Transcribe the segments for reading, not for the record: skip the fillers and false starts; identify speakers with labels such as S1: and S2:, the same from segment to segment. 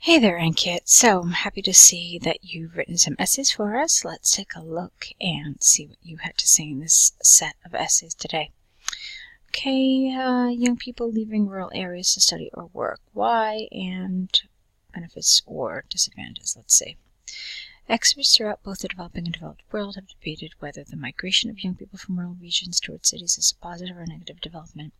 S1: Hey there, Ankit. So I'm happy to see that you've written some essays for us. Let's take a look and see what you had to say in this set of essays today. Okay, young people leaving rural areas to study or work. Why and benefits or disadvantages, let's see. Experts throughout both the developing and developed world have debated whether the migration of young people from rural regions towards cities is a positive or negative development.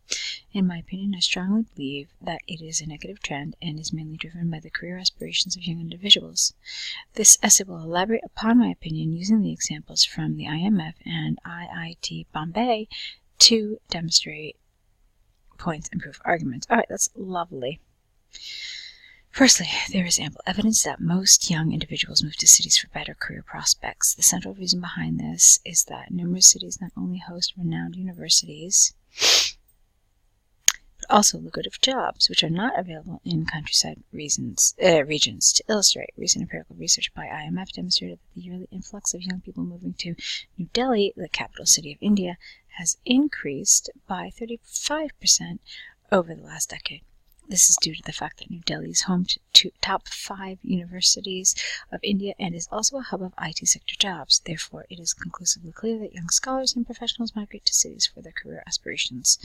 S1: In my opinion, I strongly believe that it is a negative trend and is mainly driven by the career aspirations of young individuals. This essay will elaborate upon my opinion using the examples from the IMF and IIT Bombay to demonstrate points and prove arguments. All right, that's lovely. Firstly, there is ample evidence that most young individuals move to cities for better career prospects. The central reason behind this is that numerous cities not only host renowned universities, but also lucrative jobs, which are not available in countryside regions. To illustrate, recent empirical research by IMF demonstrated that the yearly influx of young people moving to New Delhi, the capital city of India, has increased by 35% over the last decade. This is due to the fact that New Delhi is home to top 5 universities of India and is also a hub of IT sector jobs. Therefore, it is conclusively clear that young scholars and professionals migrate to cities for their career aspirations.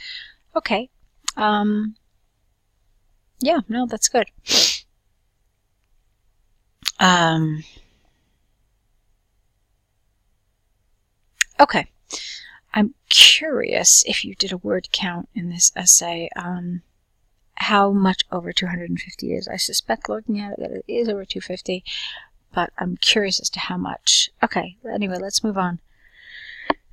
S1: Okay. Yeah, no, that's good. Okay. I'm curious if you did a word count in this essay. How much over 250 is. I suspect looking at it that it is over 250, but I'm curious as to how much. Okay, anyway, let's move on.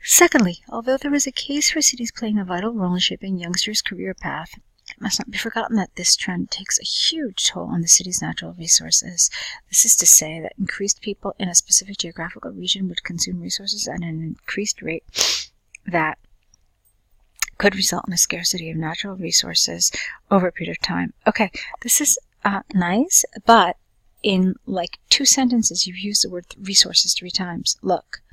S1: Secondly, although there is a case for cities playing a vital role in shaping youngsters' career path, it must not be forgotten that this trend takes a huge toll on the city's natural resources. This is to say that increased people in a specific geographical region would consume resources at an increased rate that could result in a scarcity of natural resources over a period of time. Okay, this is nice, but in like 2 sentences, you've used the word resources 3 times. Look,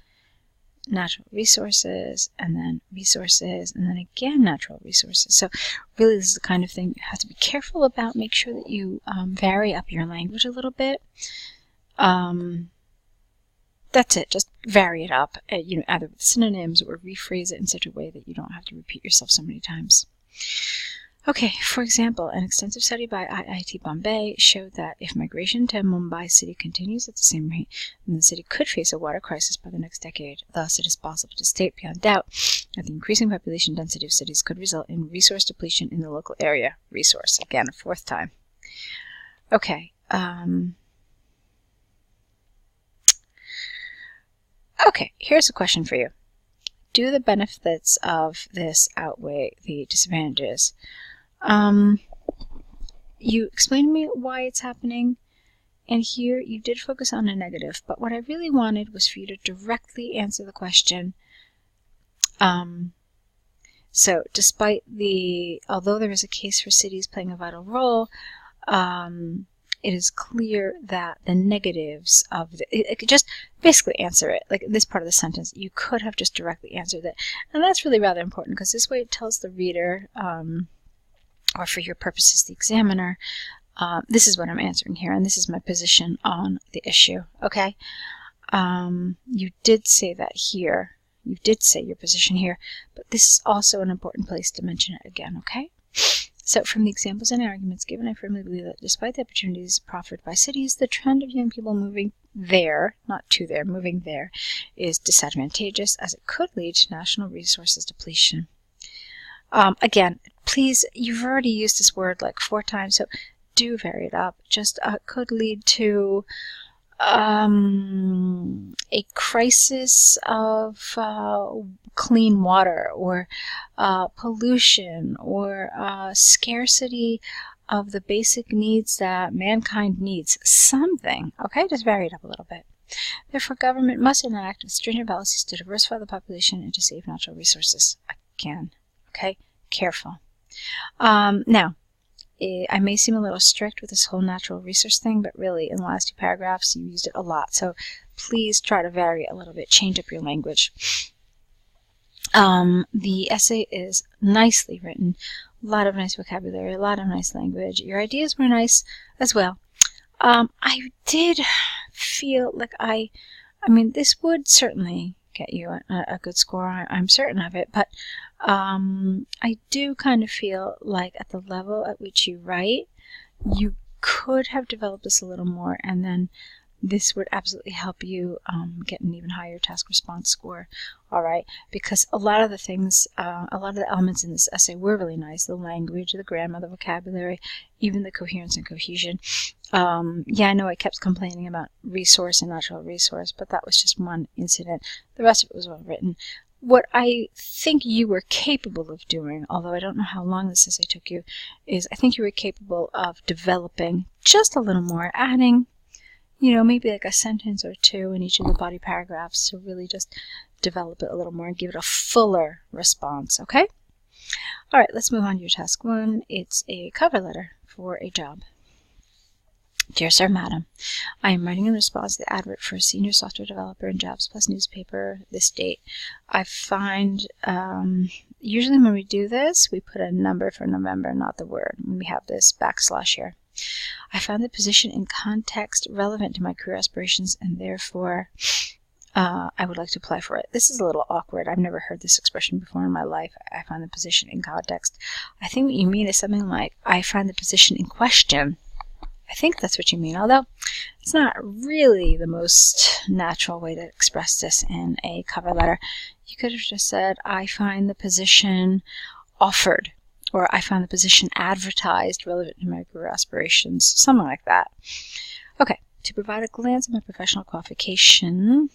S1: natural resources, and then resources, and then again natural resources. So really, this is the kind of thing you have to be careful about. Make sure that you vary up your language a little bit. That's it. Just vary it up, either with synonyms or rephrase it in such a way that you don't have to repeat yourself so many times. Okay, for example, an extensive study by IIT Bombay showed that if migration to Mumbai city continues at the same rate, then the city could face a water crisis by the next decade. Thus, it is possible to state beyond doubt that the increasing population density of cities could result in resource depletion in the local area. Resource, again, a 4th time. Okay, Okay, here's a question for you. Do the benefits of this outweigh the disadvantages? You explained to me why it's happening, and here you did focus on a negative, but what I really wanted was for you to directly answer the question. So, although there is a case for cities playing a vital role, it is clear that the negatives of just basically answer it. Like this part of the sentence, you could have just directly answered it. And that's really rather important because this way it tells the reader, or for your purposes, the examiner, this is what I'm answering here, and this is my position on the issue. Okay? You did say that here. You did say your position here, but this is also an important place to mention it again, okay? So, from the examples and arguments given, I firmly believe that despite the opportunities proffered by cities, the trend of young people moving there, not to there, moving there, is disadvantageous as it could lead to national resources depletion. Again, please, you've already used this word like 4 times, so do vary it up. Just could lead to a crisis of clean water, or pollution, or scarcity of the basic needs that mankind needs. Something, okay? Just vary it up a little bit. Therefore, government must enact stringent policies to diversify the population and to save natural resources. Again, okay? Careful. Now, I may seem a little strict with this whole natural resource thing, but really, in the last 2 paragraphs, you used it a lot. So please try to vary it a little bit, change up your language. The essay is nicely written, a lot of nice vocabulary, a lot of nice language. Your ideas were nice as well. I did feel like I mean, this would certainly get you a good score. I'm certain of it, but I do kind of feel like at the level at which you write, you could have developed this a little more, and then this would absolutely help you get an even higher task response score. All right, because a lot of the things, a lot of the elements in this essay were really nice. The language, the grammar, the vocabulary, even the coherence and cohesion. Yeah, I know I kept complaining about resource and natural resource, but that was just one incident. The rest of it was well written. What I think you were capable of doing, although I don't know how long this essay took you, is I think you were capable of developing just a little more, adding, you know, maybe like a sentence or two in each of the body paragraphs to really just develop it a little more and give it a fuller response, okay? All right, let's move on to your task 1. It's a cover letter for a job. Dear Sir, Madam, I am writing in response to the advert for a senior software developer in Jobs Plus newspaper this date. I find, usually when we do this, we put a number for November, not the word. We have this / here. I found the position in context relevant to my career aspirations, and therefore I would like to apply for it. This is a little awkward. I've never heard this expression before in my life. I find the position in context. I think what you mean is something like, I find the position in question. I think that's what you mean, although it's not really the most natural way to express this in a cover letter. You could have just said, I find the position offered, or I found the position advertised relevant to my career aspirations, something like that. Okay, to provide a glance at my professional qualification,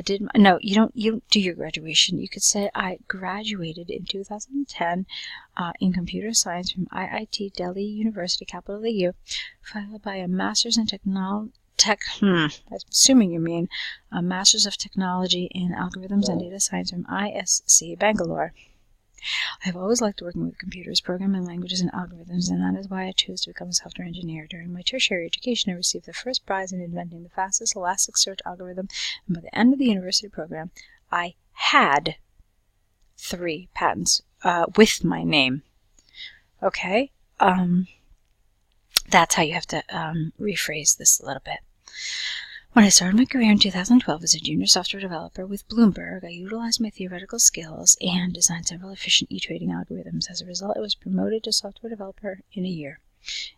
S1: you don't do your graduation. You could say I graduated in 2010 in computer science from IIT Delhi University, capital of the U, followed by a master's in I'm assuming you mean a master's of technology in algorithms and data science from ISC Bangalore. I have always liked working with computers, programming languages, and algorithms, and that is why I chose to become a software engineer. During my tertiary education, I received the first prize in inventing the fastest Elasticsearch algorithm, and by the end of the university program, I had 3 patents with my name. Okay? That's how you have to rephrase this a little bit. When I started my career in 2012 as a junior software developer with Bloomberg, I utilized my theoretical skills and designed several efficient e-trading algorithms. As a result, I was promoted to software developer in a year.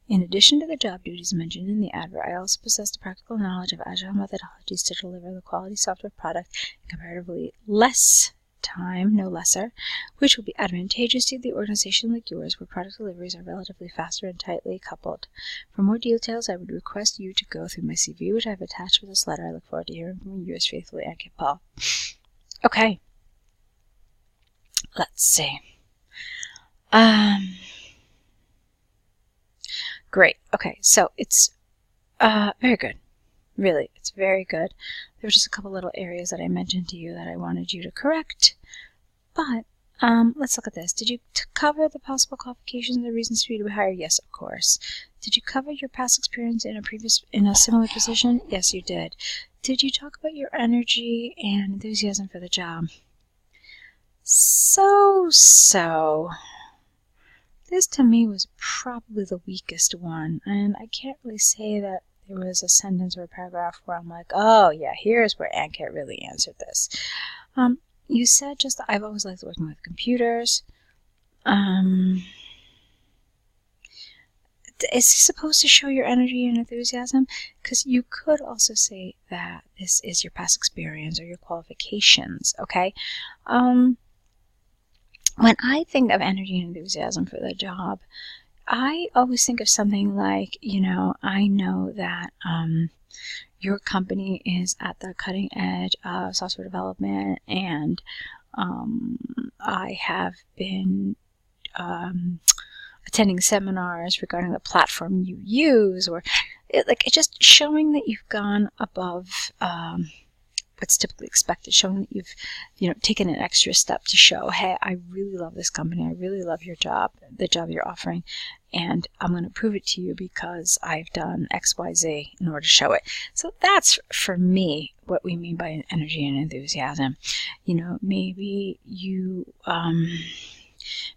S1: In addition to the job duties mentioned in the advert, I also possessed the practical knowledge of agile methodologies to deliver the quality software product in comparatively less time, no lesser, which will be advantageous to the organization like yours, where product deliveries are relatively faster and tightly coupled. For more details, I would request you to go through my CV, which I have attached with this letter. I look forward to hearing from you. Yours faithfully, Ankit Paul. Okay. Let's see. Great. Okay, so it's very good. Really, it's very good. There were just a couple little areas that I mentioned to you that I wanted you to correct. But let's look at this. Did you cover the possible qualifications and the reasons for you to be hired? Yes, of course. Did you cover your past experience in a similar position? Yes, you did. Did you talk about your energy and enthusiasm for the job? So. This to me was probably the weakest one, and I can't really say that there was a sentence or a paragraph where I'm like, oh yeah, here's where Ankit really answered this. You said just that I've always liked working with computers. Is this supposed to show your energy and enthusiasm? Because you could also say that this is your past experience or your qualifications, okay? When I think of energy and enthusiasm for the job, I always think of something like, I know that your company is at the cutting edge of software development, and I have been attending seminars regarding the platform you use, or it's just showing that you've gone above what's typically expected, showing that you've taken an extra step to show, hey, I really love this company, I really love your job, the job you're offering, and I'm going to prove it to you because I've done XYZ in order to show it. So that's, for me, what we mean by energy and enthusiasm. Maybe you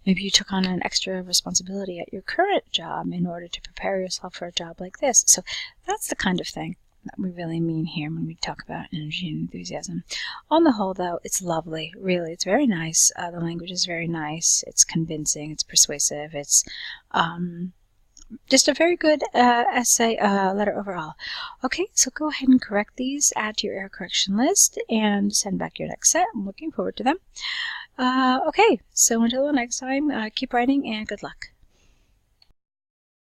S1: Maybe you took on an extra responsibility at your current job in order to prepare yourself for a job like this. So that's the kind of thing that we really mean here when we talk about energy and enthusiasm. On the whole, though, it's lovely. Really, it's very nice. The language is very nice. It's convincing. It's persuasive. It's just a very good essay letter overall. Okay, so go ahead and correct these, add to your error correction list, and send back your next set. I'm looking forward to them. Okay, so until the next time, keep writing and good luck.